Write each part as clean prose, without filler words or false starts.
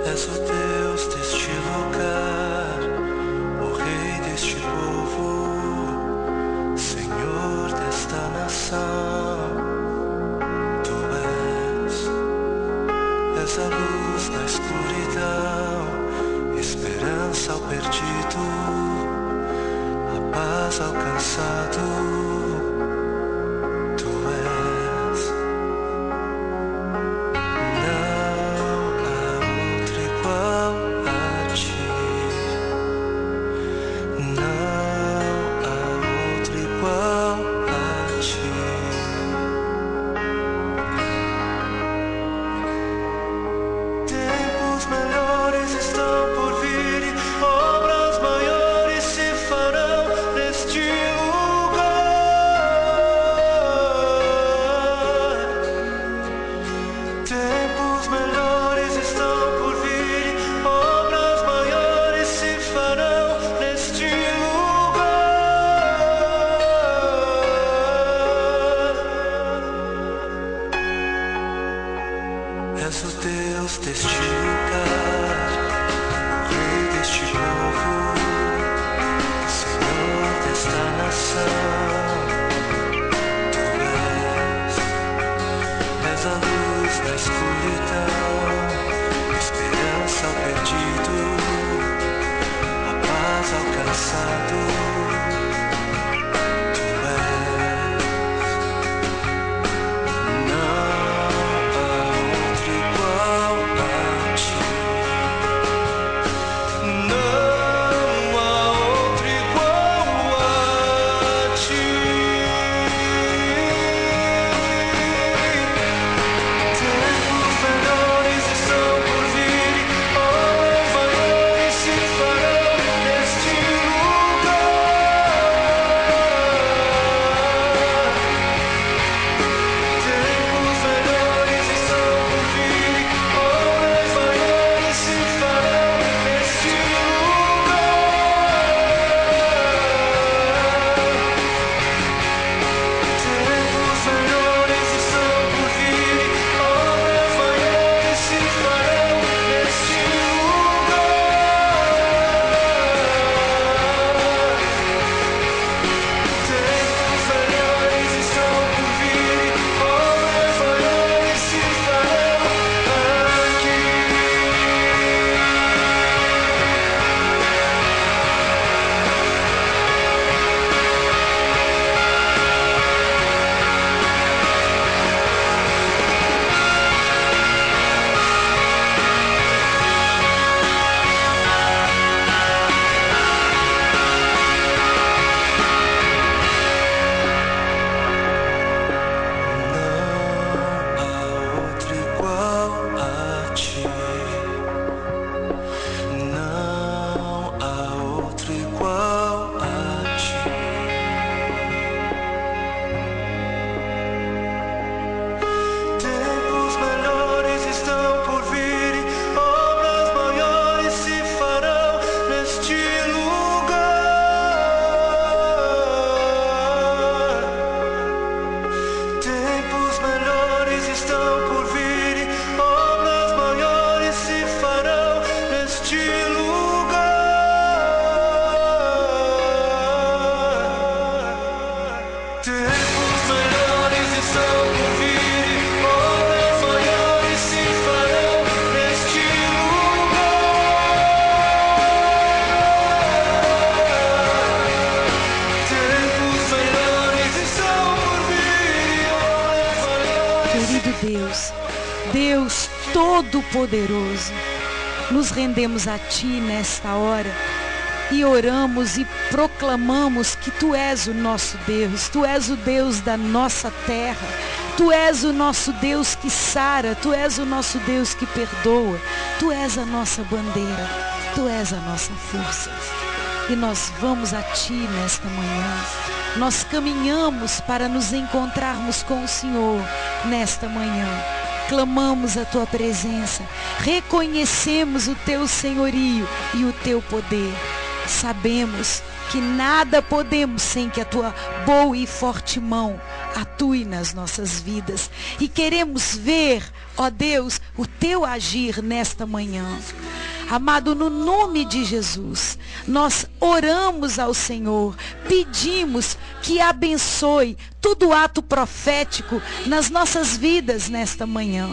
És o Deus deste lugar, o Rei deste povo, Senhor desta nação. Tu és a luz na escuridão, esperança ao perdido, a paz ao cansado. És o Deus deste lugar, o Rei deste povo, Senhor desta nação. Tu és a luz na escuridão, esperança ao perdido, a paz ao cansado. Deus Todo-Poderoso, nos rendemos a Ti nesta hora e oramos e proclamamos que Tu és o nosso Deus, Tu és o Deus da nossa terra, Tu és o nosso Deus que sara, Tu és o nosso Deus que perdoa, Tu és a nossa bandeira, Tu és a nossa força. E nós vamos a Ti nesta manhã, nós caminhamos para nos encontrarmos com o Senhor nesta manhã. Clamamos a Tua presença, reconhecemos o Teu senhorio e o Teu poder. Sabemos que nada podemos sem que a tua boa e forte mão atue nas nossas vidas. E queremos ver, ó Deus, o teu agir nesta manhã. Amado, no nome de Jesus, nós oramos ao Senhor, pedimos que abençoe todo ato profético nas nossas vidas nesta manhã.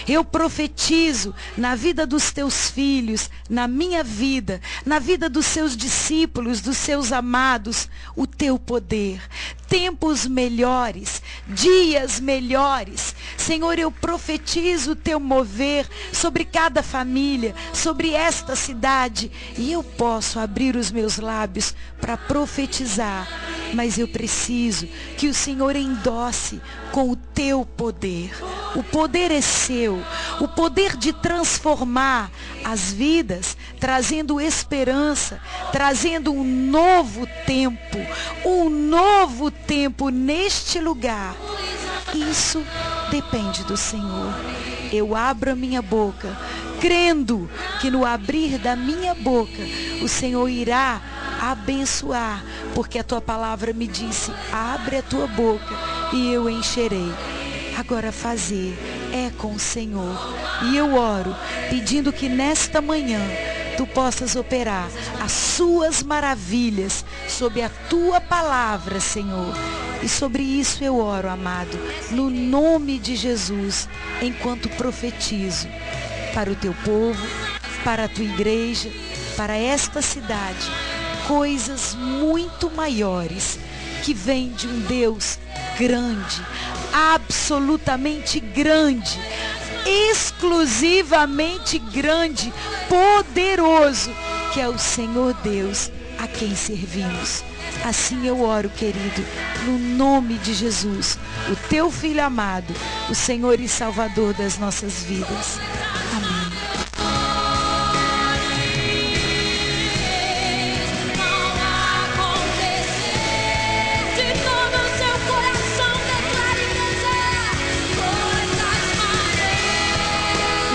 Eu profetizo na vida dos teus filhos, na minha vida, na vida dos seus discípulos, dos seus amados, o teu poder. Tempos melhores, dias melhores. Senhor, eu profetizo o teu mover sobre cada família, sobre esta cidade. E eu posso abrir os meus lábios para profetizar, mas eu preciso que o Senhor endosse com o teu poder. O poder é seu, o poder de transformar as vidas, trazendo esperança, trazendo um novo tempo neste lugar. Isso depende do Senhor. Eu abro a minha boca, crendo que no abrir da minha boca, o Senhor irá abençoar, porque a tua palavra me disse: abre a tua boca e eu encherei. Agora fazer é com o Senhor. E eu oro pedindo que nesta manhã tu possas operar as suas maravilhas sob a tua palavra, Senhor. E sobre isso eu oro, amado, no nome de Jesus, enquanto profetizo para o teu povo, para a tua igreja, para esta cidade, coisas muito maiores que vêm de um Deus grande, absolutamente grande, exclusivamente grande, poderoso, que é o Senhor Deus a quem servimos. Assim eu oro, querido, no nome de Jesus, o teu Filho amado, o Senhor e Salvador das nossas vidas. Amém.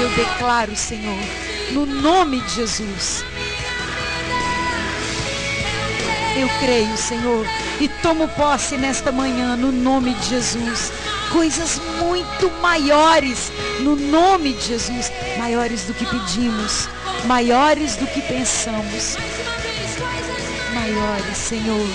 Eu declaro, Senhor, no nome de Jesus. Eu creio, Senhor, e tomo posse nesta manhã, no nome de Jesus. Coisas muito maiores, no nome de Jesus. Maiores do que pedimos, maiores do que pensamos. Maiores, Senhor.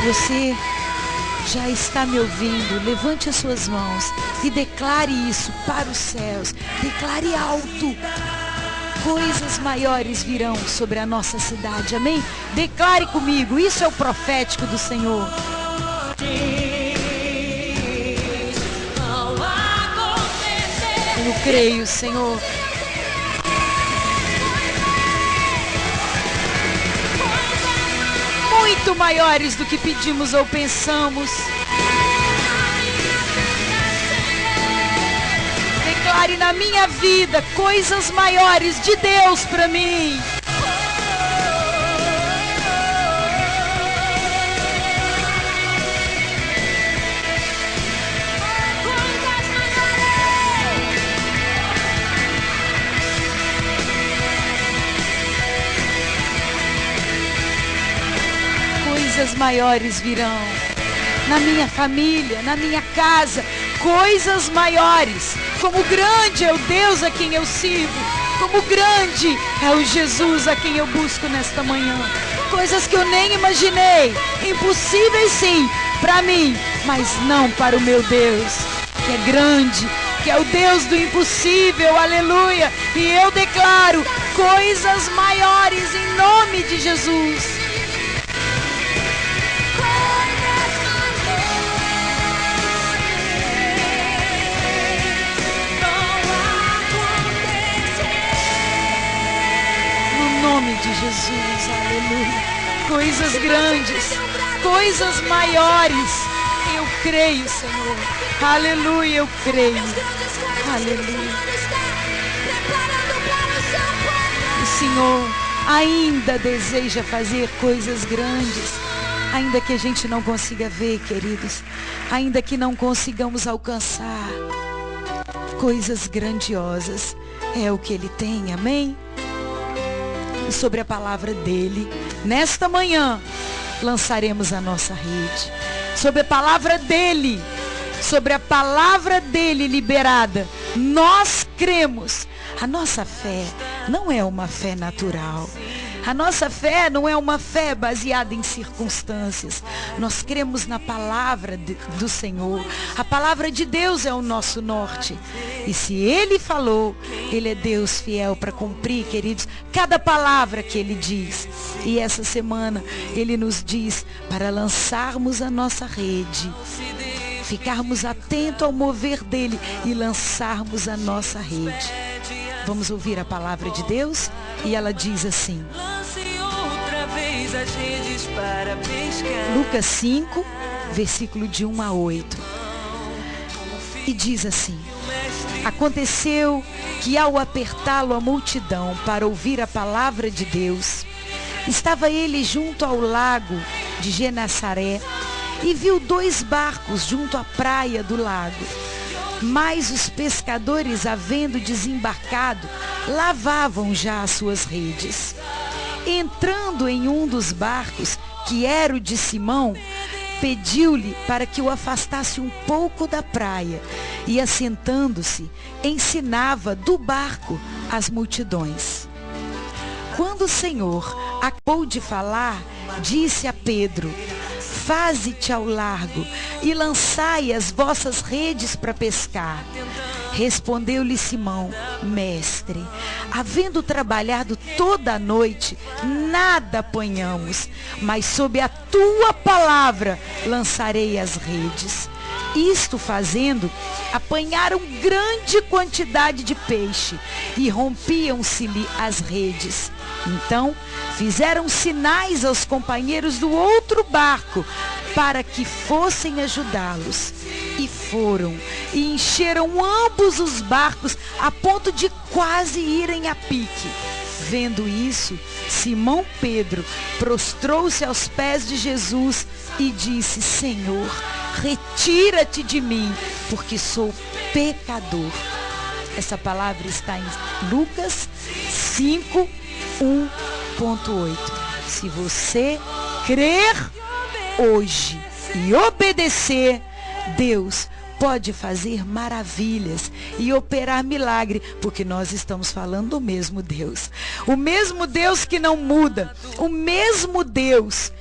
Você já está me ouvindo, levante as suas mãos e declare isso para os céus. Declare alto. Coisas maiores virão sobre a nossa cidade, amém? Declare comigo, isso é o profético do Senhor. Eu creio, Senhor. Muito maiores do que pedimos ou pensamos. Declare na minha vida coisas maiores de Deus para mim. Coisas maiores virão na minha família, na minha casa, coisas maiores. Como grande é o Deus a quem eu sirvo, como grande é o Jesus a quem eu busco nesta manhã. Coisas que eu nem imaginei, impossíveis sim para mim, mas não para o meu Deus, que é grande, que é o Deus do impossível, aleluia. E eu declaro coisas maiores em nome de Jesus. Em nome de Jesus, aleluia. Coisas grandes, coisas maiores, Eu creio, Senhor. Aleluia, eu creio. Aleluia. O Senhor ainda deseja fazer coisas grandes. Ainda que a gente não consiga ver, queridos. Ainda que não consigamos alcançar. Coisas grandiosas. É o que Ele tem, amém? E sobre a palavra dEle, nesta manhã, lançaremos a nossa rede. Sobre a palavra dEle, sobre a palavra dEle liberada, nós cremos. A nossa fé não é uma fé natural. A nossa fé não é uma fé baseada em circunstâncias. Nós cremos na palavra do Senhor. A palavra de Deus é o nosso norte. E se Ele falou, Ele é Deus fiel para cumprir, queridos, cada palavra que Ele diz. E essa semana Ele nos diz para lançarmos a nossa rede, ficarmos atentos ao mover dEle e lançarmos a nossa rede. Vamos ouvir a palavra de Deus? E ela diz assim. Lucas 5, versículo de 1 a 8. E diz assim. Aconteceu que ao apertá-lo a multidão para ouvir a palavra de Deus, estava ele junto ao lago de Genesaré e viu 2 barcos junto à praia do lago. Mas os pescadores, havendo desembarcado, lavavam já as suas redes. Entrando em um dos barcos, que era o de Simão, pediu-lhe para que o afastasse um pouco da praia, e assentando-se, ensinava do barco as multidões. Quando o Senhor acabou de falar, disse a Pedro: faze-te ao largo e lançai as vossas redes para pescar. Respondeu-lhe Simão: mestre, havendo trabalhado toda a noite, nada apanhamos, mas sob a tua palavra lançarei as redes. Isto fazendo, apanharam grande quantidade de peixe e rompiam-se-lhe as redes. Então fizeram sinais aos companheiros do outro barco para que fossem ajudá-los. E foram e encheram ambos os barcos a ponto de quase irem a pique. Vendo isso, Simão Pedro prostrou-se aos pés de Jesus e disse: Senhor, retira-te de mim, porque sou pecador. Essa palavra está em Lucas 5, 1.8. Se você crer hoje e obedecer, Deus pode fazer maravilhas e operar milagre, porque nós estamos falando do mesmo Deus. O mesmo Deus que não muda, o mesmo Deus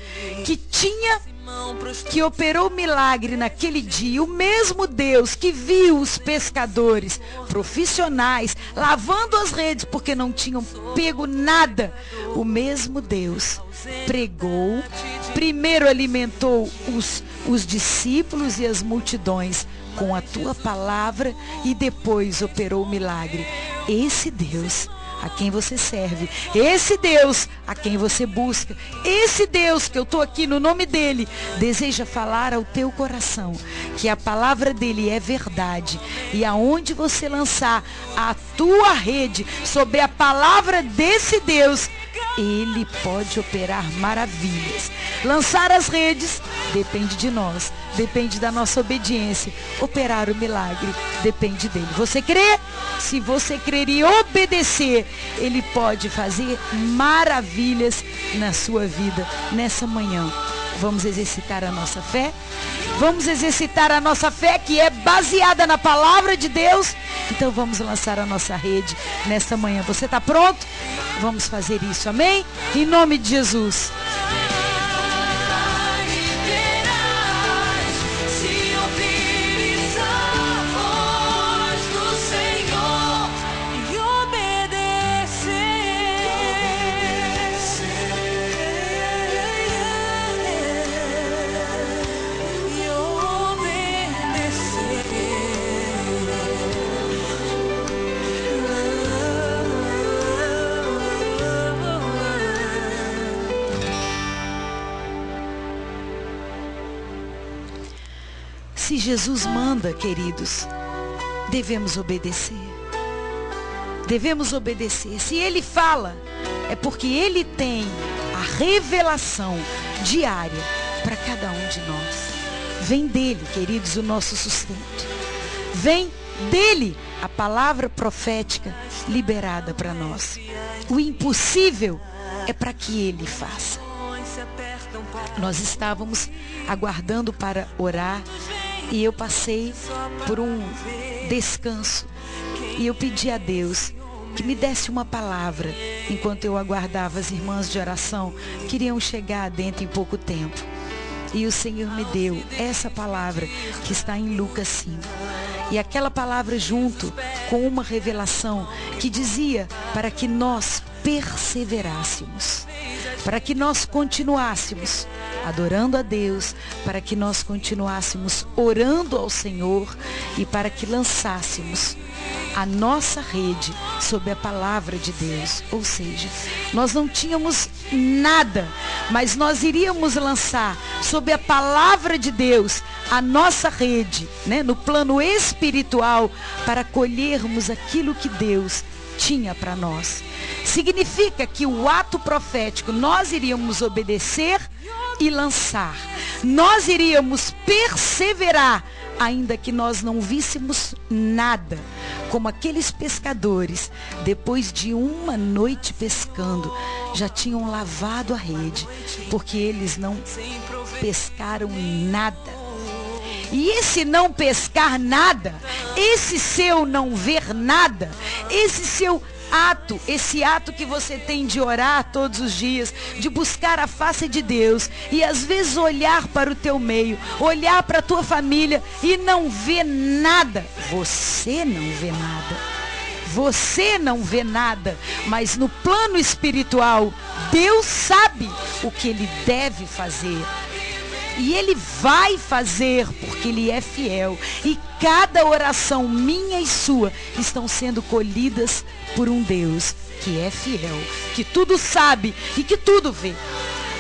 que operou milagre naquele dia, o mesmo Deus que viu os pescadores profissionais lavando as redes porque não tinham pego nada, o mesmo Deus pregou, primeiro alimentou os discípulos e as multidões com a tua palavra e depois operou o milagre. Esse Deus a quem você serve, esse Deus a quem você busca, esse Deus que eu estou aqui no nome dele, deseja falar ao teu coração que a palavra dele é verdade, e aonde você lançar a tua rede sobre a palavra desse Deus, ele pode operar maravilhas. Lançar as redes depende de nós, depende da nossa obediência. Operar o milagre depende dele. Você crê? Se você crer e obedecer, ele pode fazer maravilhas na sua vida nessa manhã. Vamos exercitar a nossa fé? Vamos exercitar a nossa fé, que é baseada na palavra de Deus. Então vamos lançar a nossa rede nesta manhã. Você está pronto? Vamos fazer isso, amém? Em nome de Jesus. Se Jesus manda, queridos, devemos obedecer. Devemos obedecer. Se Ele fala, é porque Ele tem a revelação diária para cada um de nós. Vem dele, queridos, o nosso sustento. Vem dele a palavra profética liberada para nós. O impossível é para que Ele faça. Nós estávamos aguardando para orar e eu passei por um descanso. E eu pedi a Deus que me desse uma palavra enquanto eu aguardava. As irmãs de oração queriam chegar dentro em pouco tempo. E o Senhor me deu essa palavra que está em Lucas 5. E aquela palavra junto com uma revelação que dizia para que nós perseverássemos, para que nós continuássemos adorando a Deus, para que nós continuássemos orando ao Senhor e para que lançássemos a nossa rede sob a palavra de Deus. Ou seja, nós não tínhamos nada, mas nós iríamos lançar sob a palavra de Deus a nossa rede, né, no plano espiritual, para colhermos aquilo que Deus tinha para nós. Significa que o ato profético nós iríamos obedecer e lançar. Nós iríamos perseverar, ainda que nós não víssemos nada. Como aqueles pescadores, depois de uma noite pescando, já tinham lavado a rede, porque eles não pescaram nada. E esse não pescar nada, esse seu não ver nada, esse seu ato, esse ato que você tem de orar todos os dias, de buscar a face de Deus e às vezes olhar para o teu meio, olhar para a tua família e não ver nada. Você não vê nada. Você não vê nada, mas no plano espiritual, Deus sabe o que Ele deve fazer. E Ele vai fazer, porque Ele é fiel. E cada oração minha e sua estão sendo colhidas por um Deus que é fiel, que tudo sabe e que tudo vê.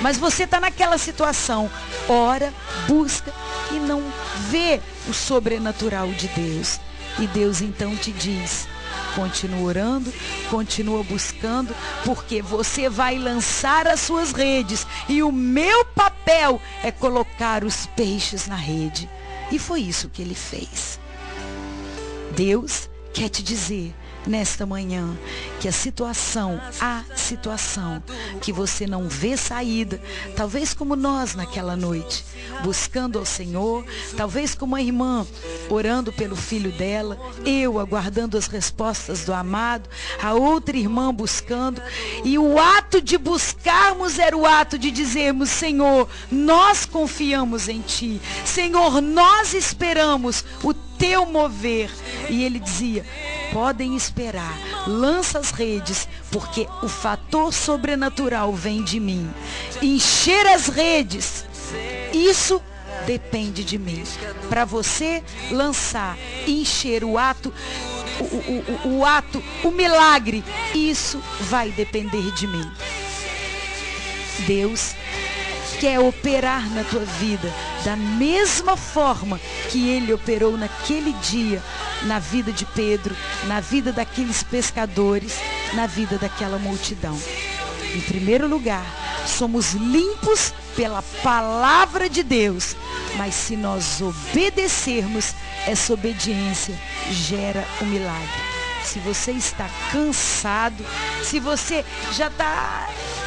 Mas você está naquela situação, ora, busca e não vê o sobrenatural de Deus. E Deus então te diz: continua orando, continua buscando, porque você vai lançar as suas redes e o meu papel é colocar os peixes na rede. E foi isso que Ele fez. Deus quer te dizer nesta manhã que a situação que você não vê saída, talvez como nós naquela noite, buscando ao Senhor, talvez como a irmã orando pelo filho dela, eu aguardando as respostas do amado, a outra irmã buscando, e o ato de buscarmos era o ato de dizermos: Senhor, nós confiamos em Ti, Senhor, nós esperamos o Teu mover. E Ele dizia: podem esperar, lança as redes, porque o fator sobrenatural vem de mim. Encher as redes, isso depende de mim. Para você lançar, encher o ato, o milagre, isso vai depender de mim. Deus quer operar na tua vida da mesma forma que Ele operou naquele dia, na vida de Pedro, na vida daqueles pescadores, na vida daquela multidão. Em primeiro lugar, somos limpos pela palavra de Deus, mas se nós obedecermos, essa obediência gera um milagre. Se você está cansado, se você já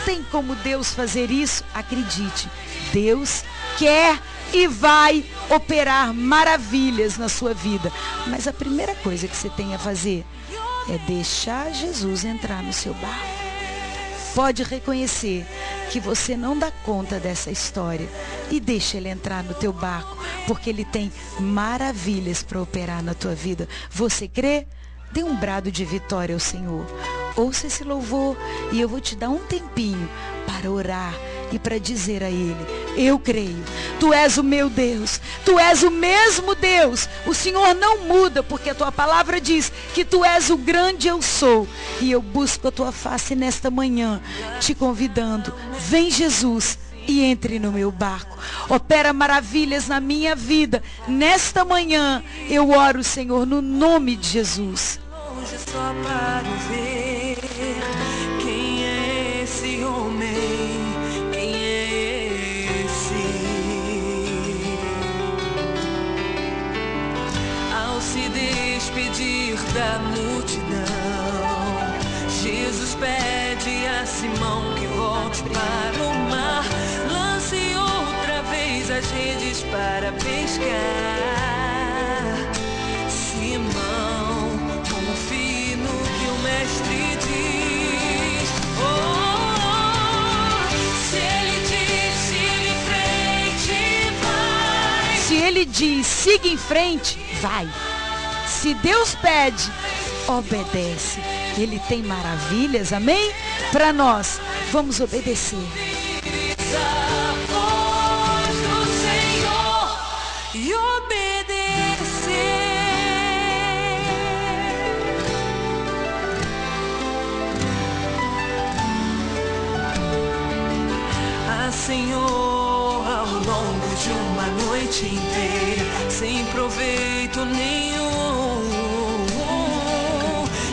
tem como Deus fazer isso, acredite, Deus quer e vai operar maravilhas na sua vida. Mas a primeira coisa que você tem a fazer é deixar Jesus entrar no seu barco. Pode reconhecer que você não dá conta dessa história e deixa Ele entrar no teu barco, porque Ele tem maravilhas para operar na tua vida. Você crê? Dê um brado de vitória ao Senhor. Ouça esse louvor e eu vou te dar um tempinho para orar e para dizer a Ele: eu creio, Tu és o meu Deus, Tu és o mesmo Deus, o Senhor não muda, porque a Tua palavra diz que Tu és o grande eu sou, e eu busco a Tua face nesta manhã, te convidando: vem Jesus, e entre no meu barco. Opera maravilhas na minha vida. Nesta manhã eu oro, Senhor, no nome de Jesus. Longe só para ver quem é esse homem, quem é esse. Ao se despedir da multidão, Jesus pede a Simão que volte para o mar, lance outra vez as redes para pescar. Simão, confie no que o mestre diz. Se ele diz, siga em frente, vai. Se Ele diz, siga em frente, vai. Se Deus pede, obedece. Ele tem maravilhas, amém? Para nós, vamos obedecer. A voz do Senhor e obedecer. Ah, Senhor, ao longo de uma noite inteira, sem proveito nenhum,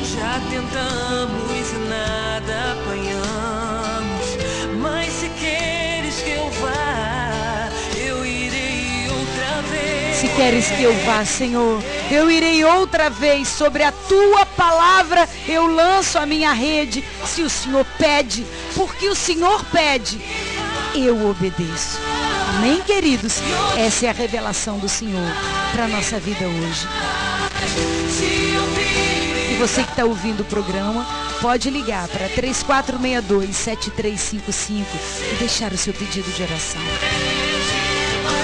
já tentamos e nada apanhamos, mas se queres que eu vá, eu irei outra vez. Se queres que eu vá, Senhor, eu irei outra vez. Sobre a tua palavra eu lanço a minha rede. Se o Senhor pede, porque o Senhor pede, eu obedeço. Amém, queridos? Essa é a revelação do Senhor para a nossa vida hoje. E você que está ouvindo o programa, pode ligar para 3462-7355 e deixar o seu pedido de oração.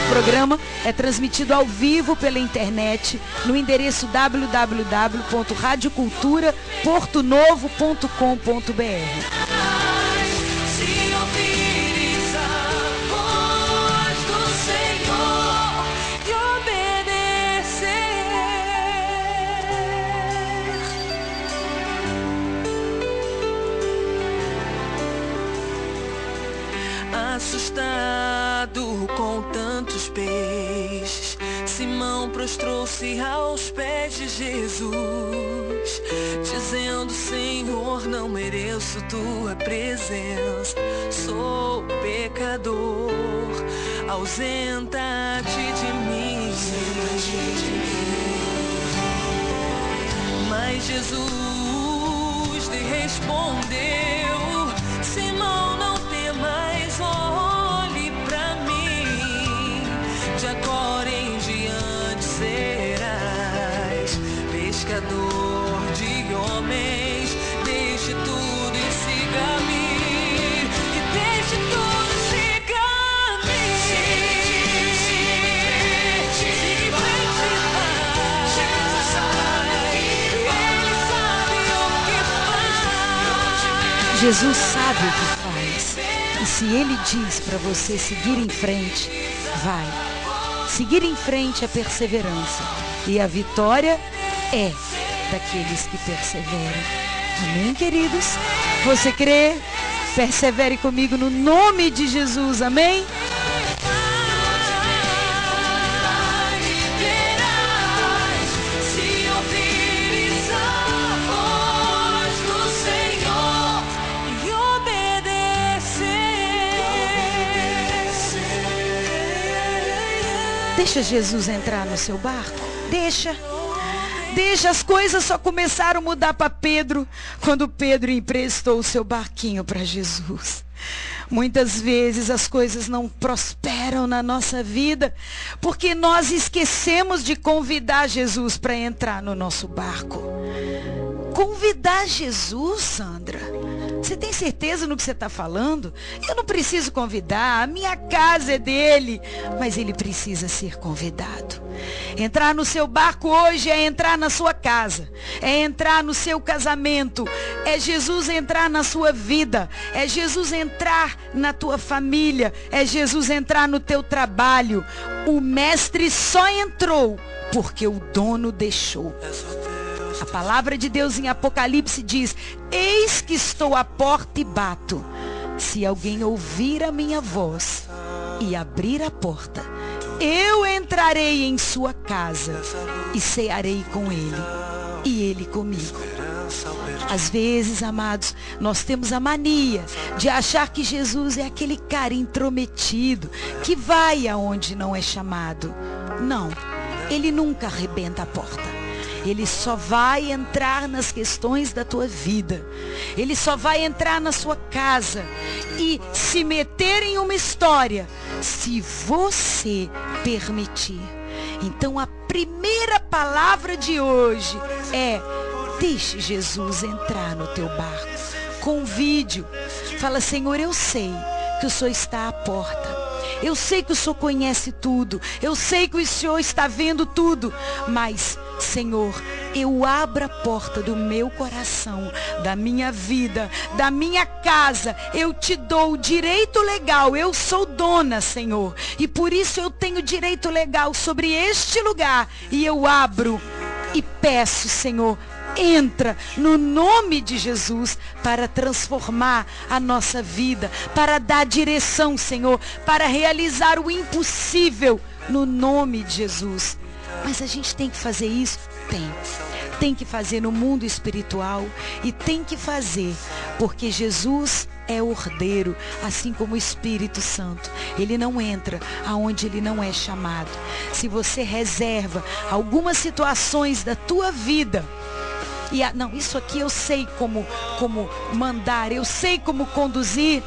O programa é transmitido ao vivo pela internet no endereço www.radiocультuraportonovo.com.br. Assustado com tantos peixes, Simão prostrou-se aos pés de Jesus, dizendo: Senhor, não mereço tua presença, sou pecador, ausenta-te de mim. Mas Jesus lhe respondeu: Simão, não temas, olhe pra mim, de agora em diante serás pescador de homens. Deixe tudo e siga-me, e deixe tudo e siga-me. Siga em frente, Jesus sabe o que faz. Jesus sabe o que faz. E se Ele diz para você seguir em frente, vai. Seguir em frente é perseverança. E a vitória é daqueles que perseveram. Amém, queridos? Você crê? Persevere comigo no nome de Jesus. Amém? Deixa Jesus entrar no seu barco. Deixa. As coisas só começaram a mudar para Pedro quando Pedro emprestou o seu barquinho para Jesus. Muitas vezes as coisas não prosperam na nossa vida porque nós esquecemos de convidar Jesus para entrar no nosso barco. Convidar Jesus, Sandra? Você tem certeza no que você está falando? Eu não preciso convidar, a minha casa é dele, mas ele precisa ser convidado. Entrar no seu barco hoje é entrar na sua casa, é entrar no seu casamento, é Jesus entrar na sua vida, é Jesus entrar na tua família, é Jesus entrar no teu trabalho. O mestre só entrou porque o dono deixou. A palavra de Deus em Apocalipse diz: eis que estou à porta e bato. se alguém ouvir a minha voz e abrir a porta, eu entrarei em sua casa e cearei com ele e ele comigo. Às vezes, amados, nós temos a mania de achar que Jesus é aquele cara intrometido que vai aonde não é chamado. Não, ele nunca arrebenta a porta. Ele só vai entrar nas questões da tua vida. Ele só vai entrar na sua casa e se meter em uma história se você permitir. Então a primeira palavra de hoje é: deixe Jesus entrar no teu barco. Convide-o. Fala: Senhor, eu sei que o Senhor está à porta. Eu sei que o Senhor conhece tudo. Eu sei que o Senhor está vendo tudo. Mas, Senhor, eu abro a porta do meu coração, da minha vida, da minha casa. Eu te dou o direito legal. Eu sou dona, Senhor. E por isso eu tenho direito legal sobre este lugar. E eu abro e peço, Senhor, entra no nome de Jesus para transformar a nossa vida, para dar direção, Senhor, para realizar o impossível no nome de Jesus. Mas a gente tem que fazer isso? Tem que fazer no mundo espiritual e tem que fazer porque Jesus é ordeiro, assim como o Espírito Santo. Ele não entra aonde ele não é chamado. Se você reserva algumas situações da tua vida, não, isso aqui eu sei como mandar, eu sei como conduzir,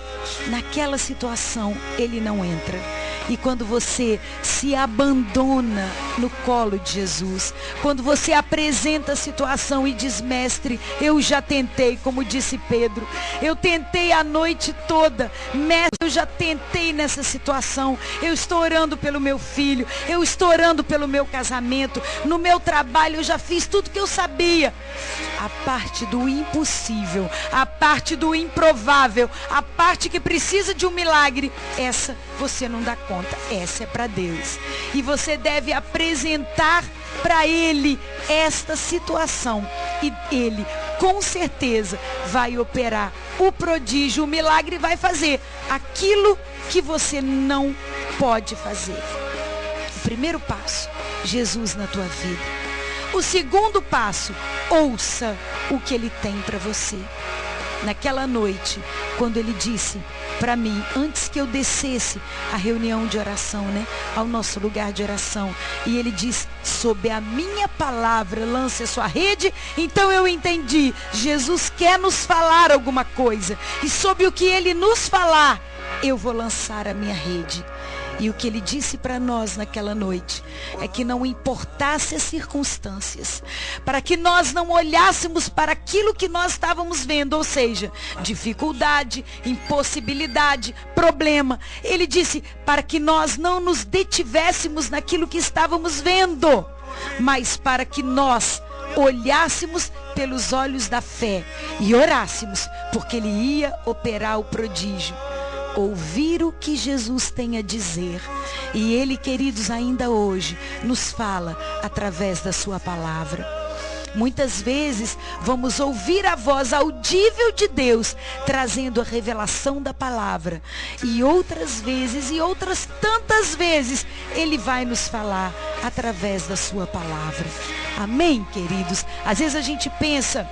naquela situação ele não entra. E quando você se abandona no colo de Jesus, quando você apresenta a situação e diz: mestre, eu já tentei, como disse Pedro, eu tentei a noite toda, mestre, eu já tentei nessa situação, eu estou orando pelo meu filho, eu estou orando pelo meu casamento, no meu trabalho eu já fiz tudo que eu sabia. A parte do impossível, a parte do improvável, a parte que precisa de um milagre, essa você não dá conta, essa é para Deus. E você deve apresentar para Ele esta situação. E Ele, com certeza, vai operar o prodígio, o milagre, vai fazer aquilo que você não pode fazer. O primeiro passo, Jesus na tua vida. O segundo passo, ouça o que Ele tem para você. Naquela noite, quando Ele disse para mim, antes que eu descesse a reunião de oração, ao nosso lugar de oração, e Ele disse: sob a minha palavra lance a sua rede. Então eu entendi, Jesus quer nos falar alguma coisa, e sobre o que Ele nos falar, eu vou lançar a minha rede. E o que Ele disse para nós naquela noite é que não importasse as circunstâncias, para que nós não olhássemos para aquilo que nós estávamos vendo, ou seja, dificuldade, impossibilidade, problema. Ele disse para que nós não nos detivéssemos naquilo que estávamos vendo, mas para que nós olhássemos pelos olhos da fé e orássemos, porque Ele ia operar o prodígio. Ouvir o que Jesus tem a dizer. E Ele, queridos, ainda hoje nos fala através da sua palavra. Muitas vezes vamos ouvir a voz audível de Deus trazendo a revelação da palavra, e outras vezes e outras tantas vezes Ele vai nos falar através da sua palavra. Amém, queridos? Às vezes a gente pensa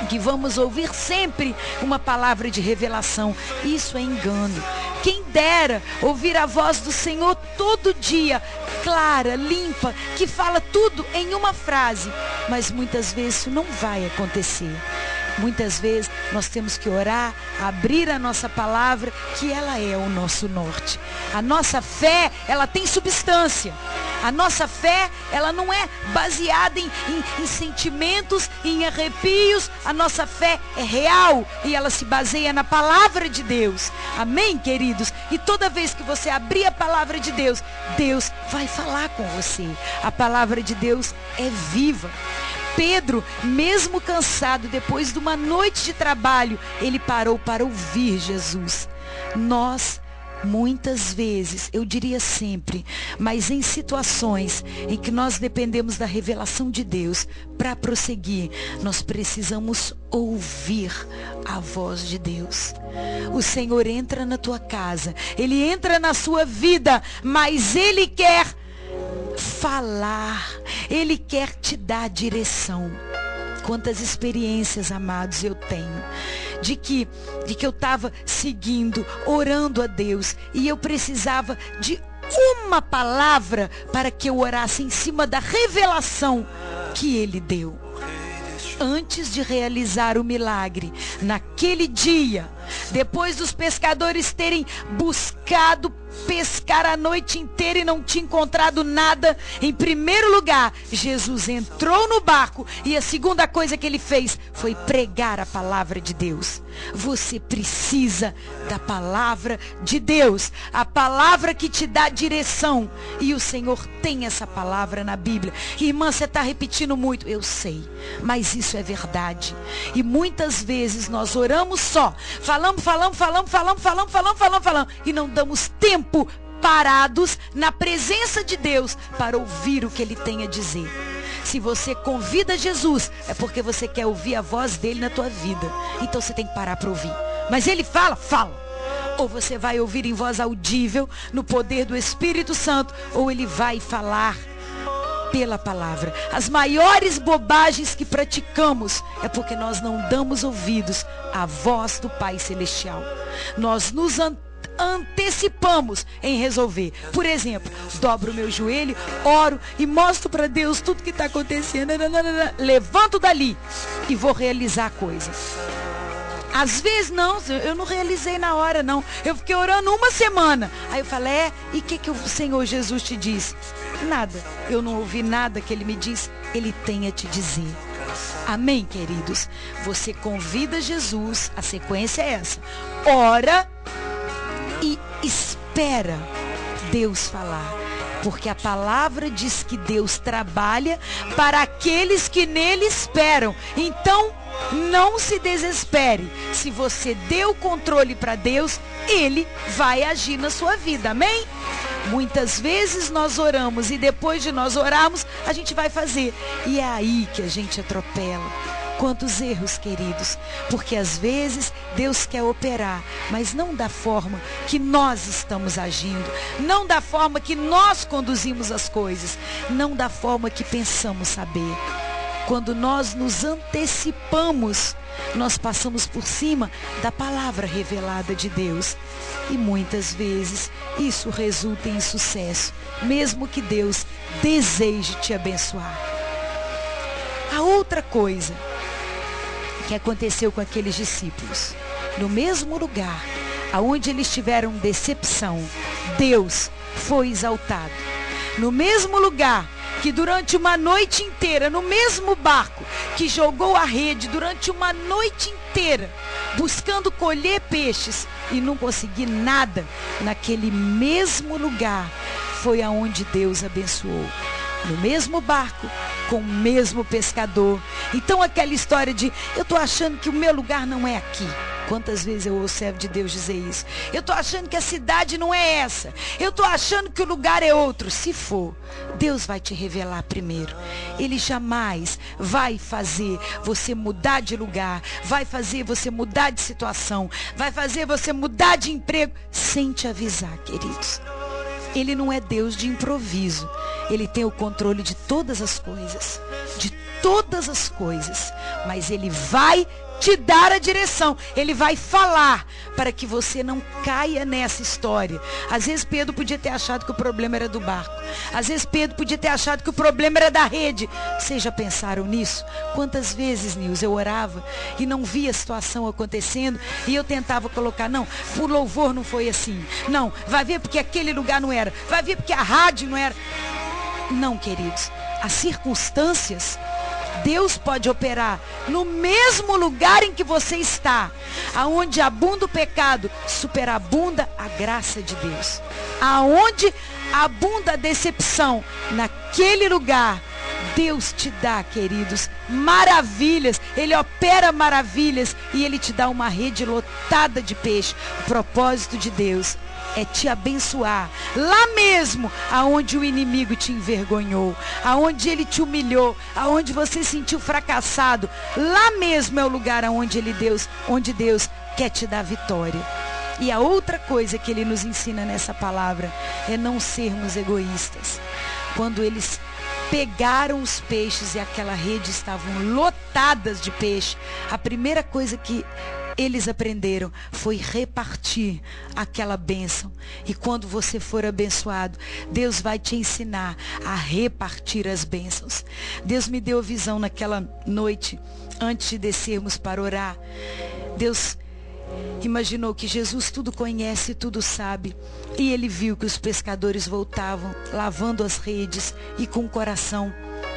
que vamos ouvir sempre uma palavra de revelação. Isso é engano. Quem dera ouvir a voz do Senhor todo dia, clara, limpa, que fala tudo em uma frase. Mas muitas vezes isso não vai acontecer. Muitas vezes nós temos que orar, abrir a nossa palavra, que ela é o nosso norte. A nossa fé, ela tem substância. A nossa fé, ela não é baseada em sentimentos, em arrepios. A nossa fé é real e ela se baseia na palavra de Deus. Amém, queridos? E toda vez que você abrir a palavra de Deus, Deus vai falar com você. A palavra de Deus é viva. Pedro, mesmo cansado, depois de uma noite de trabalho, ele parou para ouvir Jesus. Nós Muitas vezes, eu diria sempre, mas em situações em que nós dependemos da revelação de Deus para prosseguir, nós precisamos ouvir a voz de Deus. O Senhor entra na tua casa, Ele entra na sua vida, mas Ele quer falar, Ele quer te dar direção. Quantas experiências, amados, eu tenho de que eu estava seguindo, orando a Deus, e eu precisava de uma palavra para que eu orasse em cima da revelação que Ele deu. Antes de realizar o milagre, naquele dia, depois dos pescadores terem buscado pescar a noite inteira e não tinha encontrado nada, em primeiro lugar, Jesus entrou no barco e a segunda coisa que Ele fez foi pregar a palavra de Deus. Você precisa da palavra de Deus, a palavra que te dá direção, e o Senhor tem essa palavra na Bíblia. Irmã, você está repetindo muito, eu sei, mas isso é verdade. E muitas vezes nós oramos só, falamos, e não damos tempo parados na presença de Deus para ouvir o que Ele tem a dizer. Se você convida Jesus, é porque você quer ouvir a voz dele na tua vida. Então você tem que parar para ouvir. Mas Ele fala. Ou você vai ouvir em voz audível, no poder do Espírito Santo, ou Ele vai falar pela palavra. As maiores bobagens que praticamos é porque nós não damos ouvidos à voz do Pai Celestial. Nós nos antecipamos em resolver. Por exemplo, dobro o meu joelho, oro e mostro para Deus tudo que está acontecendo. Levanto dali e vou realizar a coisa. Às vezes não, eu não realizei na hora não. Eu fiquei orando uma semana. Aí eu falei, e o que o Senhor Jesus te disse? Nada. Eu não ouvi nada que Ele me disse. Ele tem a te dizer. Amém, queridos? Você convida Jesus, a sequência é essa. Ora e espera Deus falar. Porque a palavra diz que Deus trabalha para aqueles que nele esperam. Então, não se desespere. Se você deu o controle para Deus, Ele vai agir na sua vida. Amém? Muitas vezes nós oramos e depois de nós orarmos, a gente vai fazer. E é aí que a gente atropela. Quantos erros, queridos. Porque às vezes Deus quer operar, mas não da forma que nós estamos agindo. Não da forma que nós conduzimos as coisas. Não da forma que pensamos saber. Quando nós nos antecipamos, nós passamos por cima da palavra revelada de Deus. E muitas vezes isso resulta em sucesso, mesmo que Deus deseje te abençoar. A outra coisa que aconteceu com aqueles discípulos, no mesmo lugar aonde eles tiveram decepção, Deus foi exaltado. No mesmo lugar que durante uma noite inteira, no mesmo barco que jogou a rede durante uma noite inteira, buscando colher peixes e não conseguir nada, naquele mesmo lugar foi aonde Deus abençoou. No mesmo barco, com o mesmo pescador. Então aquela história de, eu estou achando que o meu lugar não é aqui. Quantas vezes eu ouço servo de Deus dizer isso? Eu estou achando que a cidade não é essa. Eu estou achando que o lugar é outro. Se for, Deus vai te revelar primeiro. Ele jamais vai fazer você mudar de lugar, vai fazer você mudar de situação, vai fazer você mudar de emprego sem te avisar, queridos. Ele não é Deus de improviso. Ele tem o controle de todas as coisas. De todas as coisas. Mas Ele vai te dar a direção. Ele vai falar para que você não caia nessa história. Às vezes Pedro podia ter achado que o problema era do barco. Às vezes Pedro podia ter achado que o problema era da rede. Vocês já pensaram nisso? Quantas vezes, Nilson, eu orava e não via a situação acontecendo e eu tentava colocar, não, o louvor não foi assim. Não, vai ver porque aquele lugar não era. Vai ver porque a rádio não era. Não, queridos. As circunstâncias, Deus pode operar no mesmo lugar em que você está. Aonde abunda o pecado, superabunda a graça de Deus. Aonde abunda a decepção, naquele lugar, Deus te dá, queridos, maravilhas. Ele opera maravilhas e Ele te dá uma rede lotada de peixe. O propósito de Deus é te abençoar. Lá mesmo, aonde o inimigo te envergonhou, aonde ele te humilhou, aonde você se sentiu fracassado, lá mesmo é o lugar onde Deus quer te dar vitória. E a outra coisa que ele nos ensina nessa palavra é não sermos egoístas. Quando eles pegaram os peixes e aquela rede estavam lotadas de peixe, a primeira coisa que eles aprenderam foi repartir aquela bênção. E quando você for abençoado, Deus vai te ensinar a repartir as bênçãos. Deus me deu a visão naquela noite, antes de descermos para orar. Deus imaginou que Jesus tudo conhece, tudo sabe. E ele viu que os pescadores voltavam, lavando as redes e com o coração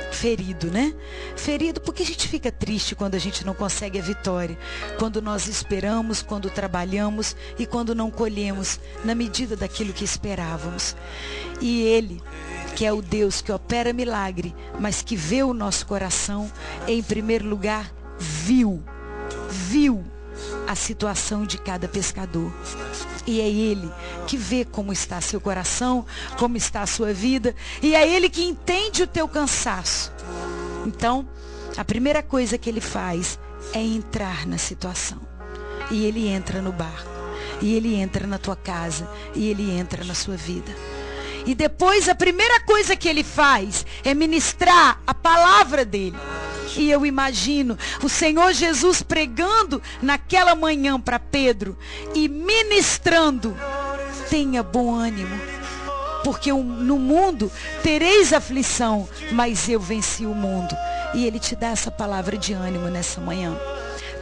ferido, né? Ferido porque a gente fica triste quando a gente não consegue a vitória. Quando nós esperamos, quando trabalhamos e quando não colhemos na medida daquilo que esperávamos. E ele, que é o Deus que opera milagre, mas que vê o nosso coração, em primeiro lugar, viu a situação de cada pescador. E é Ele que vê como está seu coração, como está a sua vida. E é Ele que entende o teu cansaço. Então, a primeira coisa que Ele faz é entrar na situação. E Ele entra no barco. E Ele entra na tua casa. E Ele entra na sua vida. E depois a primeira coisa que Ele faz é ministrar a palavra dEle. E eu imagino o Senhor Jesus pregando naquela manhã para Pedro e ministrando: tenha bom ânimo, porque no mundo tereis aflição, mas eu venci o mundo. E Ele te dá essa palavra de ânimo nessa manhã.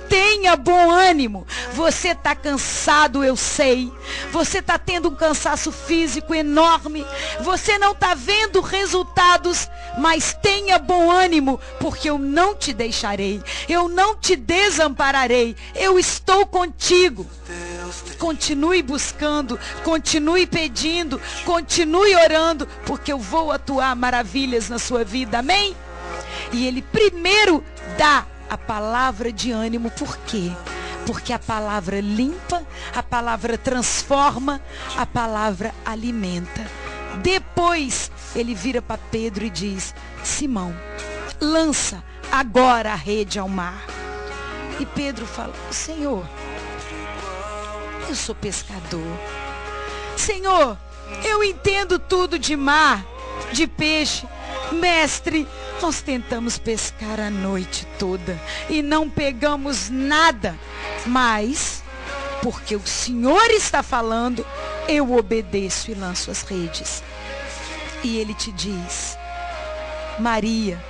Tenha bom ânimo. Você está cansado, eu sei. Você está tendo um cansaço físico enorme. Você não está vendo resultados. Mas tenha bom ânimo, porque eu não te deixarei. Eu não te desampararei. Eu estou contigo. Continue buscando, continue pedindo, continue orando, porque eu vou atuar maravilhas na sua vida. Amém? E Ele primeiro dá a palavra de ânimo. Por quê? Porque a palavra limpa, a palavra transforma, a palavra alimenta. Depois Ele vira para Pedro e diz: Simão, lança agora a rede ao mar. E Pedro fala: Senhor, eu sou pescador. Senhor, eu entendo tudo de mar, de peixe. Mestre, nós tentamos pescar a noite toda e não pegamos nada. Mas, porque o Senhor está falando, eu obedeço e lanço as redes. E Ele te diz: Maria,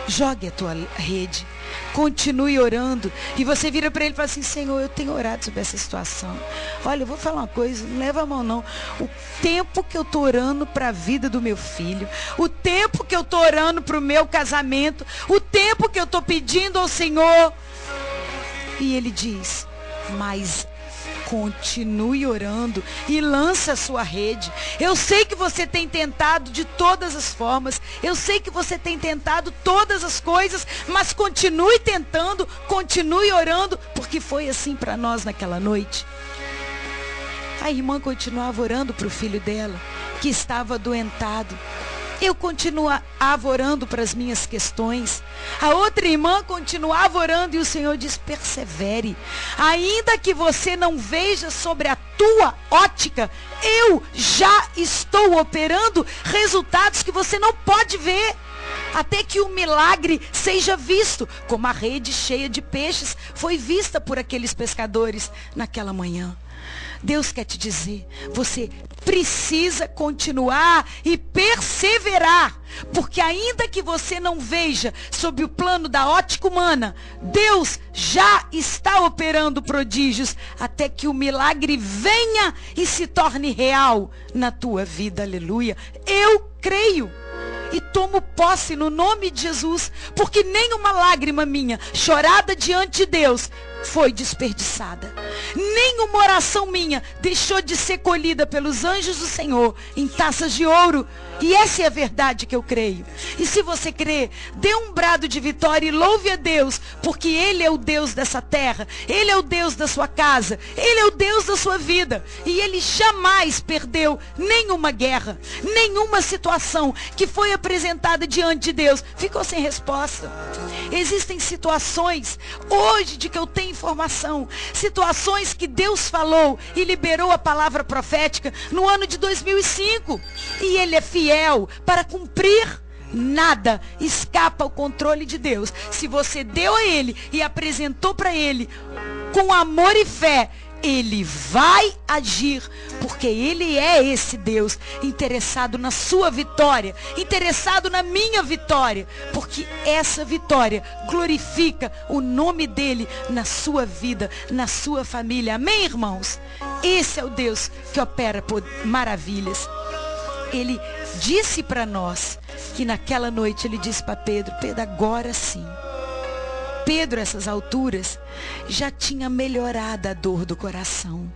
jogue a tua rede. Continue orando. E você vira para Ele e fala assim: Senhor, eu tenho orado sobre essa situação. Olha, eu vou falar uma coisa, não leva a mão não. O tempo que eu estou orando para a vida do meu filho, o tempo que eu estou orando para o meu casamento, o tempo que eu estou pedindo ao Senhor. E Ele diz: mas continue orando e lance a sua rede. Eu sei que você tem tentado de todas as formas. Eu sei que você tem tentado todas as coisas. Mas continue tentando, continue orando. Porque foi assim para nós naquela noite. A irmã continuava orando para o filho dela, que estava adoentado. Eu continuava orando para as minhas questões. A outra irmã continuava orando e o Senhor diz: persevere. Ainda que você não veja sobre a tua ótica, eu já estou operando resultados que você não pode ver. Até que o milagre seja visto, como a rede cheia de peixes foi vista por aqueles pescadores naquela manhã. Deus quer te dizer: você precisa continuar e perseverar, porque ainda que você não veja sob o plano da ótica humana, Deus já está operando prodígios até que o milagre venha e se torne real na tua vida. Aleluia. Eu creio. e tomo posse no nome de Jesus, porque nenhuma lágrima minha chorada diante de Deus foi desperdiçada. Nenhuma oração minha deixou de ser colhida pelos anjos do Senhor em taças de ouro. E essa é a verdade que eu creio. E se você crê, dê um brado de vitória e louve a Deus, porque Ele é o Deus dessa terra, Ele é o Deus da sua casa, Ele é o Deus da sua vida. E Ele jamais perdeu nenhuma guerra, nenhuma situação que foi apresentada diante de Deus ficou sem resposta. Existem situações, hoje de que eu tenho informação, situações que Deus falou e liberou a palavra profética no ano de 2005. E Ele é fiel para cumprir. Nada escapa ao controle de Deus. Se você deu a Ele e apresentou para Ele com amor e fé, Ele vai agir, porque Ele é esse Deus interessado na sua vitória, interessado na minha vitória, porque essa vitória glorifica o nome dEle na sua vida, na sua família. Amém, irmãos? Esse é o Deus que opera por maravilhas. Ele disse para nós que naquela noite Ele disse para Pedro: Pedro, agora sim. Pedro, a essas alturas, já tinha melhorado a dor do coração.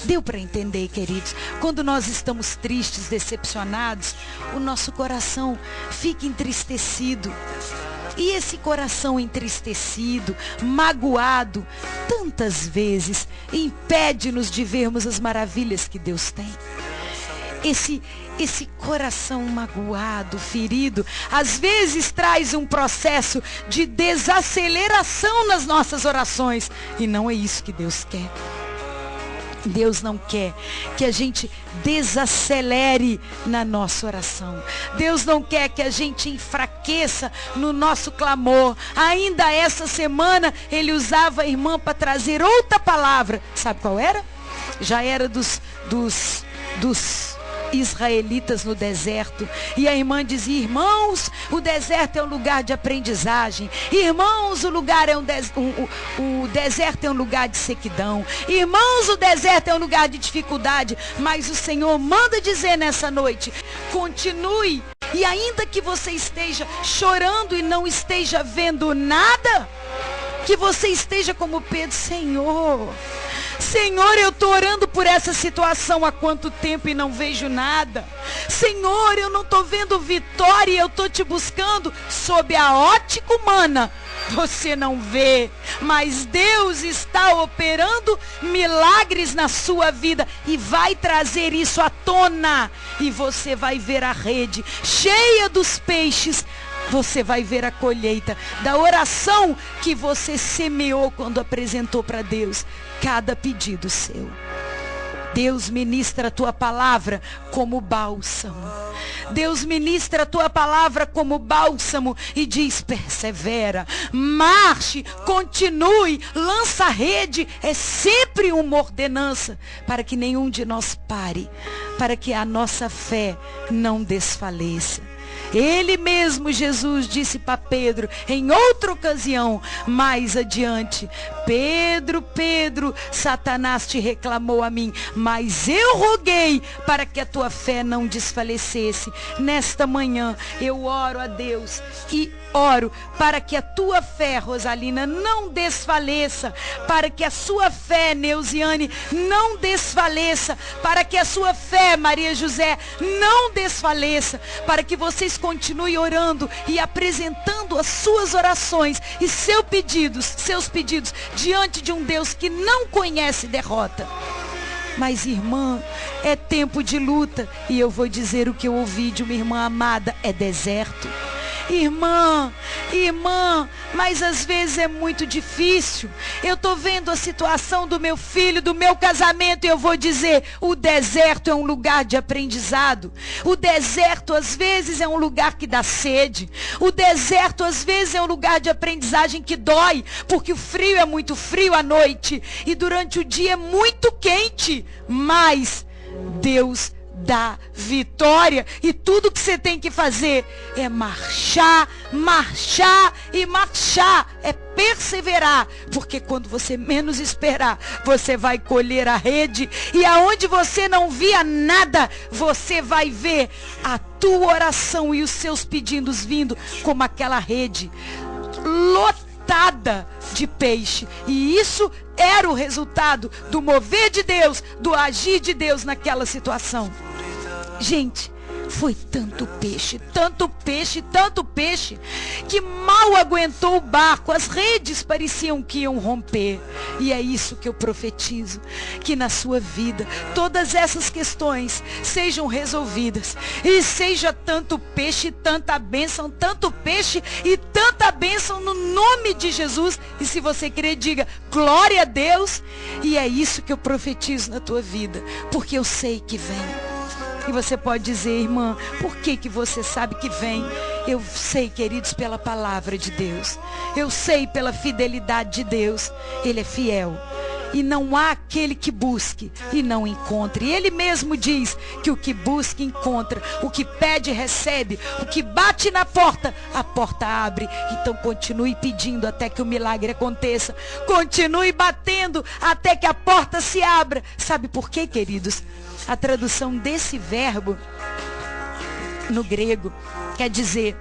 Deu para entender, queridos? Quando nós estamos tristes, decepcionados, o nosso coração fica entristecido. E esse coração entristecido, magoado, tantas vezes, impede-nos de vermos as maravilhas que Deus tem. Esse coração magoado, ferido, às vezes traz um processo de desaceleração nas nossas orações. E não é isso que Deus quer. Deus não quer que a gente desacelere na nossa oração. Deus não quer que a gente enfraqueça no nosso clamor. Ainda essa semana Ele usava a irmã para trazer outra palavra. Sabe qual era? Já era dos israelitas no deserto. E a irmã dizia: irmãos, o deserto é um lugar de aprendizagem. Irmãos, o deserto é um lugar de sequidão. Irmãos, o deserto é um lugar de dificuldade. Mas o Senhor manda dizer nessa noite: continue. E ainda que você esteja chorando e não esteja vendo nada, que você esteja como Pedro: Senhor, eu estou orando por essa situação há quanto tempo e não vejo nada. Senhor, eu não estou vendo vitória e eu estou te buscando sob a ótica humana. Você não vê, mas Deus está operando milagres na sua vida e vai trazer isso à tona. E você vai ver a rede cheia dos peixes. Você vai ver a colheita da oração que você semeou quando apresentou para Deus cada pedido seu. Deus ministra a tua palavra como bálsamo. Deus ministra a tua palavra como bálsamo e diz: persevera, marche, continue, lança a rede. É sempre uma ordenança para que nenhum de nós pare, para que a nossa fé não desfaleça. Ele mesmo, Jesus, disse para Pedro em outra ocasião, mais adiante: Pedro, Pedro, Satanás te reclamou a mim, mas eu roguei para que a tua fé não desfalecesse. Nesta manhã eu oro a Deus e oro para que a tua fé, Rosalina, não desfaleça, para que a sua fé, Neuziane, não desfaleça, para que a sua fé, Maria José, não desfaleça, para que vocês continuem orando e apresentando as suas orações e seus pedidos diante de um Deus que não conhece derrota. Mas, irmã, é tempo de luta, e eu vou dizer o que eu ouvi de uma irmã amada: é deserto. Irmã, mas às vezes é muito difícil. Eu estou vendo a situação do meu filho, do meu casamento, e eu vou dizer: o deserto é um lugar de aprendizado. O deserto às vezes é um lugar que dá sede. O deserto às vezes é um lugar de aprendizagem que dói, porque o frio é muito frio à noite e durante o dia é muito quente. Mas Deus da vitória. E tudo que você tem que fazer é marchar, marchar e marchar. É perseverar. Porque quando você menos esperar, você vai colher a rede. E aonde você não via nada, você vai ver a tua oração e os seus pedidos vindo como aquela rede lotada de peixe. E isso era o resultado do mover de Deus, do agir de Deus naquela situação. Gente, foi tanto peixe, tanto peixe, tanto peixe, que mal aguentou o barco. As redes pareciam que iam romper. E é isso que eu profetizo, que na sua vida todas essas questões sejam resolvidas. E seja tanto peixe, tanta bênção, tanto peixe e tanta bênção no nome de Jesus. E se você crer, diga glória a Deus. E é isso que eu profetizo na tua vida, porque eu sei que vem. E você pode dizer, irmã, por que você sabe que vem? Eu sei, queridos, pela palavra de Deus. Eu sei pela fidelidade de Deus. Ele é fiel. E não há aquele que busque e não encontre. E Ele mesmo diz que o que busca encontra, o que pede recebe, o que bate na porta, a porta abre. Então continue pedindo até que o milagre aconteça. Continue batendo até que a porta se abra. Sabe por quê, queridos? A tradução desse verbo no grego quer dizer: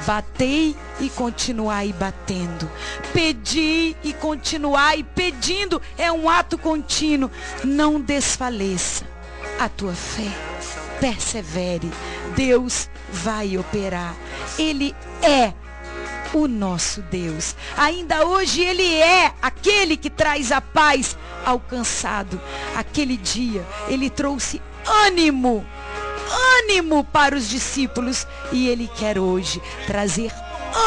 batei e continuai batendo. Pedi e continuai pedindo. É um ato contínuo. Não desfaleça a tua fé. Persevere. Deus vai operar. Ele é o nosso Deus. Ainda hoje Ele é aquele que traz a paz ao cansado. Aquele dia Ele trouxe ânimo para os discípulos, e Ele quer hoje trazer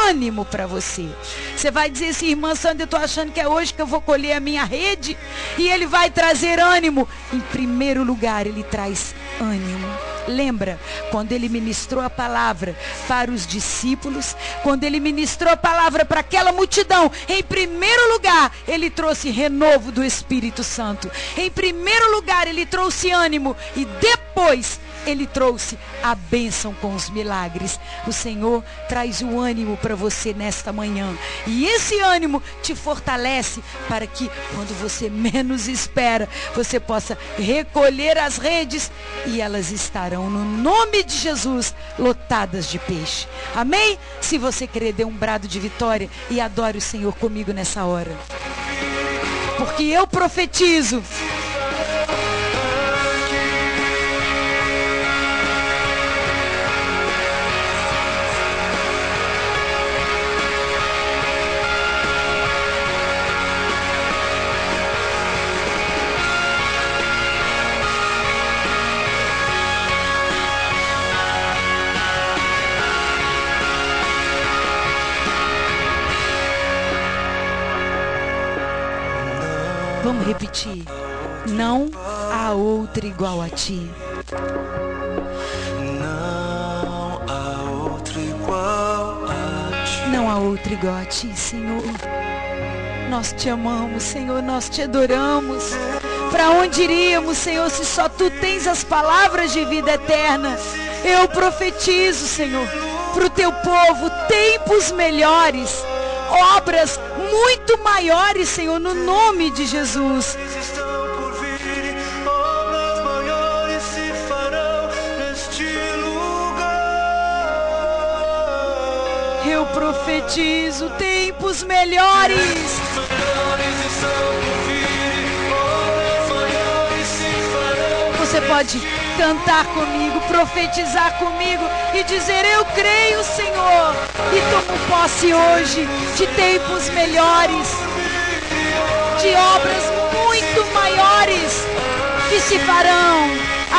ânimo para você. Você vai dizer assim, irmã Sandra, eu estou achando que é hoje que eu vou colher a minha rede, e Ele vai trazer ânimo. Em primeiro lugar, Ele traz ânimo. Lembra quando Ele ministrou a palavra para os discípulos, quando Ele ministrou a palavra para aquela multidão? Em primeiro lugar, Ele trouxe renovo do Espírito Santo. Em primeiro lugar, Ele trouxe ânimo, e depois Ele trouxe a bênção com os milagres. O Senhor traz o ânimo para você nesta manhã. E esse ânimo te fortalece para que, quando você menos espera, você possa recolher as redes e elas estarão, no nome de Jesus, lotadas de peixe. Amém? Se você querer, dê um brado de vitória e adore o Senhor comigo nessa hora. Porque eu profetizo. Vamos repetir. Não há outro igual a ti. Não há outro igual a ti. Não há outro igual a ti, Senhor. Nós te amamos, Senhor, nós te adoramos. Para onde iríamos, Senhor, se só tu tens as palavras de vida eterna? Eu profetizo, Senhor, para o teu povo tempos melhores, obras muito maiores, Senhor, no nome de Jesus. Estão por vir, obras maiores se farão neste lugar. Eu profetizo tempos melhores. Maiores estão por vir, obras maiores se farão. Você pode cantar comigo, profetizar comigo e dizer: eu creio, Senhor, e tomo posse hoje de tempos melhores, de obras muito maiores que se farão.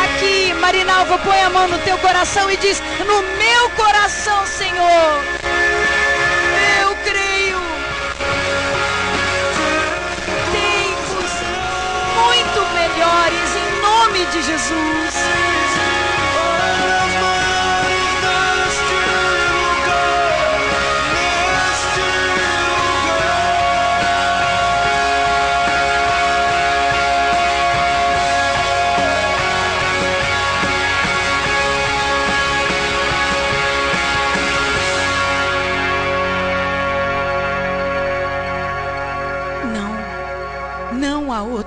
Aqui, Marinalva, põe a mão no teu coração e diz: no meu coração, Senhor, eu creio. Tempos muito melhores em nome de Jesus.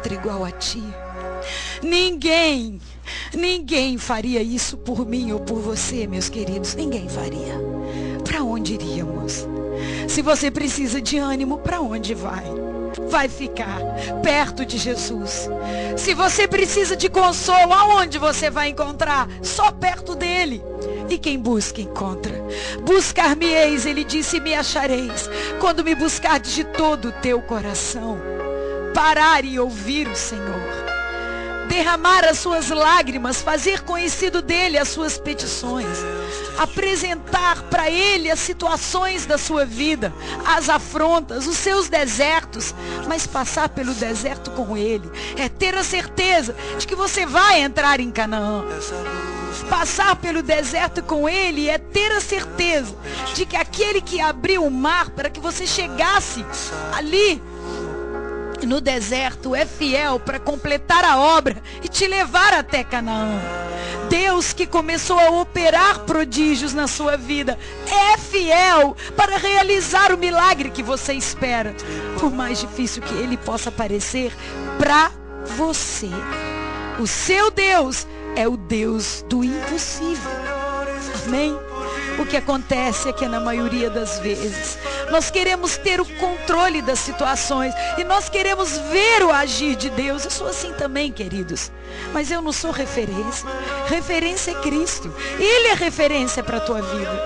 outro igual a ti. Ninguém faria isso por mim ou por você, meus queridos. Ninguém faria. Para onde iríamos? Se você precisa de ânimo, para onde vai? Vai ficar perto de Jesus. Se você precisa de consolo, aonde você vai encontrar? Só perto dele. E quem busca, encontra. Buscar-me-eis, ele disse, e me achareis, quando me buscardes de todo o teu coração. Parar e ouvir o Senhor. Derramar as suas lágrimas, fazer conhecido dele as suas petições, apresentar para ele as situações da sua vida, as afrontas, os seus desertos, mas passar pelo deserto com ele, é ter a certeza de que você vai entrar em Canaã. Passar pelo deserto com ele é ter a certeza de que aquele que abriu o mar para que você chegasse ali no deserto é fiel para completar a obra e te levar até Canaã. Deus que começou a operar prodígios na sua vida é fiel para realizar o milagre que você espera, por mais difícil que ele possa parecer para você. O seu Deus é o Deus do impossível. Amém? O que acontece é que na maioria das vezes nós queremos ter o controle das situações e nós queremos ver o agir de Deus. Eu sou assim também, queridos, mas eu não sou referência. Referência é Cristo. Ele é referência para a tua vida.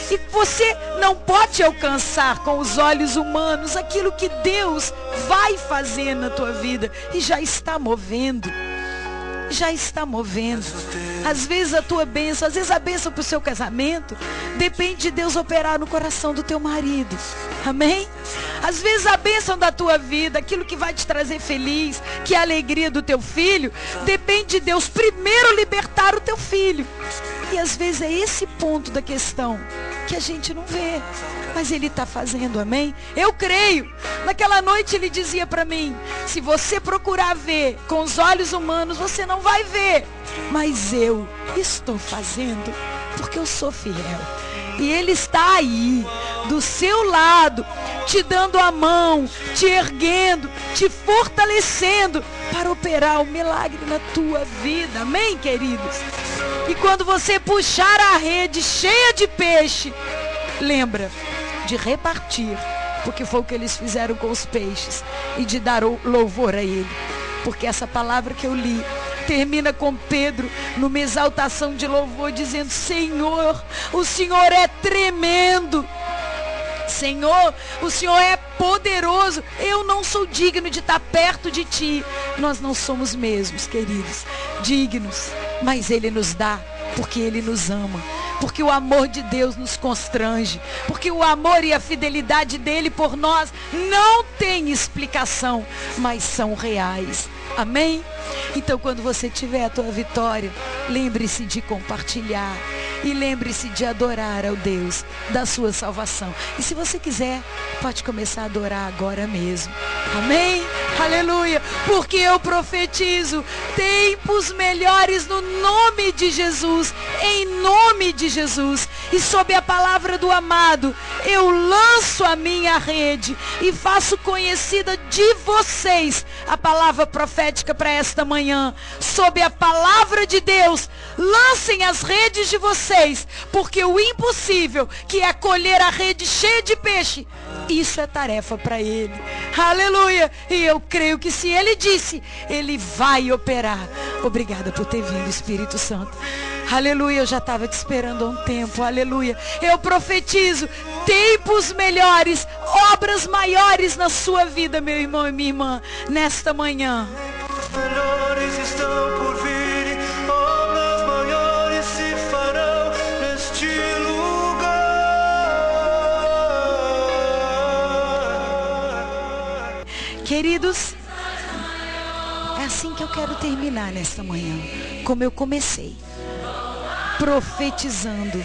E você não pode alcançar com os olhos humanos aquilo que Deus vai fazer na tua vida e já está movendo. Já está movendo. Às vezes a tua bênção, às vezes a bênção para o seu casamento depende de Deus operar no coração do teu marido. Amém? Às vezes a bênção da tua vida, aquilo que vai te trazer feliz, que é a alegria do teu filho, depende de Deus primeiro libertar o teu filho. E às vezes é esse ponto da questão que a gente não vê, mas ele está fazendo, amém? Eu creio. Naquela noite ele dizia para mim, se você procurar ver com os olhos humanos, você não vai ver, mas eu estou fazendo, porque eu sou fiel. E ele está aí, do seu lado, te dando a mão, te erguendo, te fortalecendo para operar o milagre na tua vida. Amém, queridos? E quando você puxar a rede cheia de peixe, lembra de repartir, porque foi o que eles fizeram com os peixes, e de dar louvor a ele. Porque essa palavra que eu li termina com Pedro numa exaltação de louvor, dizendo, Senhor, o Senhor é tremendo. Senhor, o Senhor é poderoso. Eu não sou digno de estar perto de ti. Nós não somos mesmos, queridos, dignos, mas ele nos dá, porque ele nos ama. Porque o amor de Deus nos constrange. Porque o amor e a fidelidade dele por nós não tem explicação, mas são reais. Amém? Então quando você tiver a tua vitória, lembre-se de compartilhar. E lembre-se de adorar ao Deus da sua salvação. E se você quiser, pode começar a adorar agora mesmo. Amém? Aleluia. Porque eu profetizo tempos melhores no nome de Jesus. Em nome de Jesus. E sob a palavra do amado, eu lanço a minha rede e faço conhecida de vocês a palavra profética para esta manhã. Sob a palavra de Deus, lancem as redes de vocês, porque o impossível, que é colher a rede cheia de peixe, isso é tarefa para ele. Aleluia. E eu creio que se ele disse, ele vai operar. Obrigada por ter vindo, Espírito Santo. Aleluia, eu já estava te esperando há um tempo. Aleluia. Eu profetizo tempos melhores, obras maiores na sua vida, meu irmão e minha irmã, nesta manhã. Melhores estão por vir, obras maiores se farão neste lugar. Queridos, é assim que eu quero terminar nesta manhã, como eu comecei, profetizando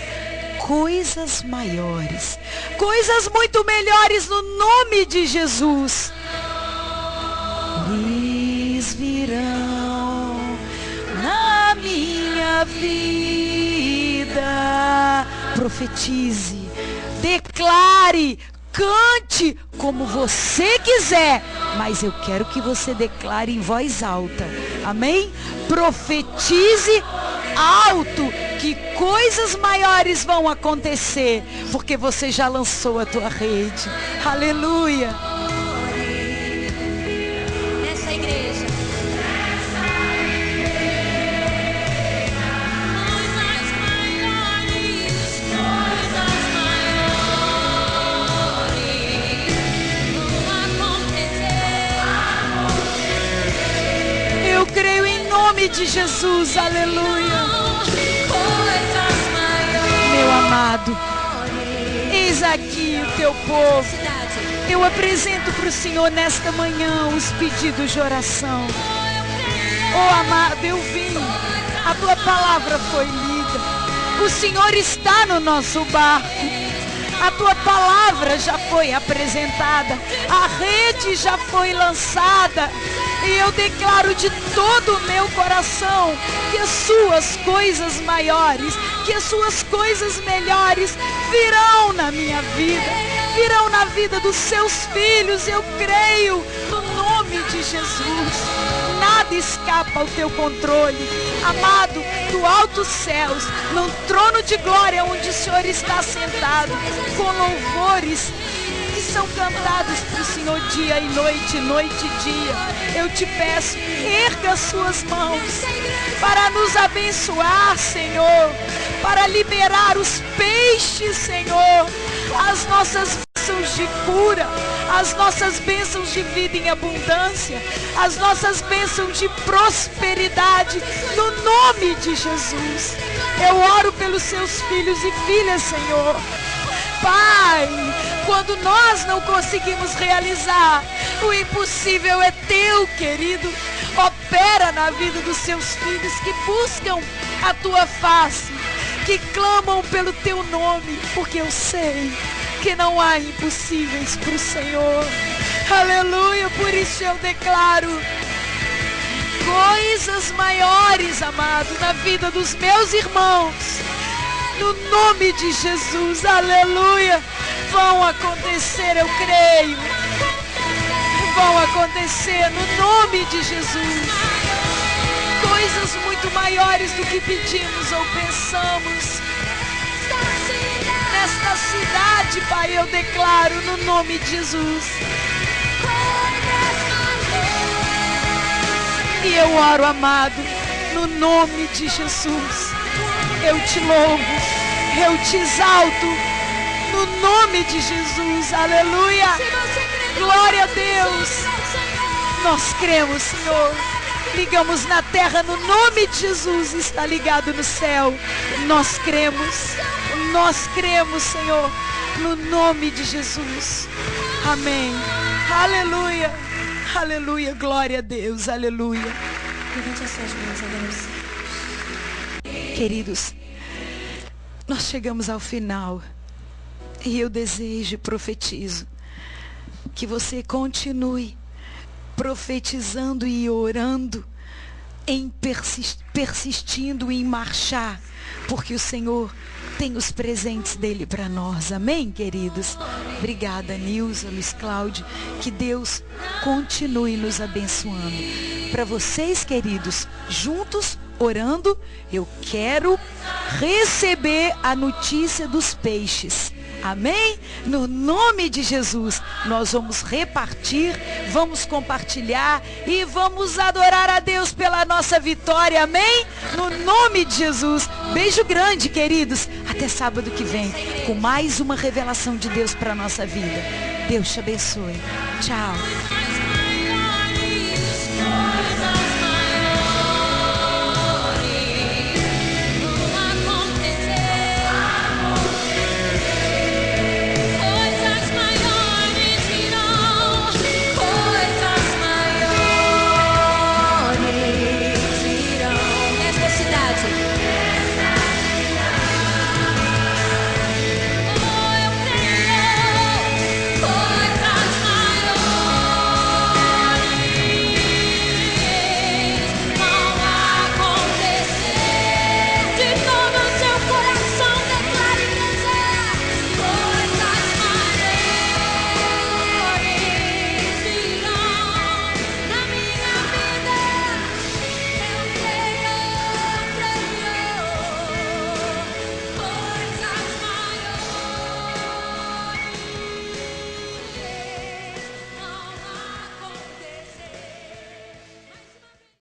coisas maiores, coisas muito melhores no nome de Jesus. Eles virão na minha vida. Profetize, declare, cante como você quiser, mas eu quero que você declare em voz alta. Amém? Profetize alto que coisas maiores vão acontecer, porque você já lançou a tua rede. Aleluia. Nessa igreja. Eu creio em nome de Jesus. Aleluia. Meu amado, eis aqui o teu povo. Eu apresento para o Senhor nesta manhã os pedidos de oração. Oh amado, eu vim, a tua palavra foi lida. O Senhor está no nosso barco. A tua palavra já foi apresentada. A rede já foi lançada. E eu declaro de todo o meu coração que as suas coisas maiores, que as suas coisas melhores virão na minha vida, virão na vida dos seus filhos. Eu creio no nome de Jesus. Nada escapa ao teu controle. Amado, do alto céus, no trono de glória onde o Senhor está sentado, com louvores que são cantados para o Senhor dia e noite, noite e dia. Eu te peço, erga as suas mãos para nos abençoar, Senhor, para liberar os peixes, Senhor, as nossas bênçãos de cura, as nossas bênçãos de vida em abundância, as nossas bênçãos de prosperidade, no nome de Jesus. Eu oro pelos seus filhos e filhas, Senhor. Pai, quando nós não conseguimos realizar, o impossível é teu, querido. Opera na vida dos seus filhos que buscam a tua face, que clamam pelo teu nome, porque eu sei que não há impossíveis para o Senhor. Aleluia, por isso eu declaro coisas maiores, amado, na vida dos meus irmãos. No nome de Jesus, aleluia, vão acontecer, eu creio. Vão acontecer no nome de Jesus. Coisas muito maiores do que pedimos ou pensamos. Nesta cidade, Pai, eu declaro no nome de Jesus. E eu oro, amado, no nome de Jesus. Eu te louvo, eu te exalto, no nome de Jesus, aleluia, glória a Deus. Nós cremos, Senhor, ligamos na terra no nome de Jesus, está ligado no céu. Nós cremos, Senhor, no nome de Jesus, amém, aleluia, aleluia, glória a Deus, aleluia. Levante as suas mãos a Deus. Queridos, nós chegamos ao final e eu desejo e profetizo que você continue profetizando e orando, persistindo em marchar, porque o Senhor tem os presentes dele para nós, amém, queridos? Obrigada, Nilza, Luiz Cláudio, que Deus continue nos abençoando. Para vocês, queridos, juntos, orando, eu quero receber a notícia dos peixes. Amém? No nome de Jesus, nós vamos repartir, vamos compartilhar e vamos adorar a Deus pela nossa vitória. Amém? No nome de Jesus. Beijo grande, queridos. Até sábado que vem, com mais uma revelação de Deus para a nossa vida. Deus te abençoe. Tchau.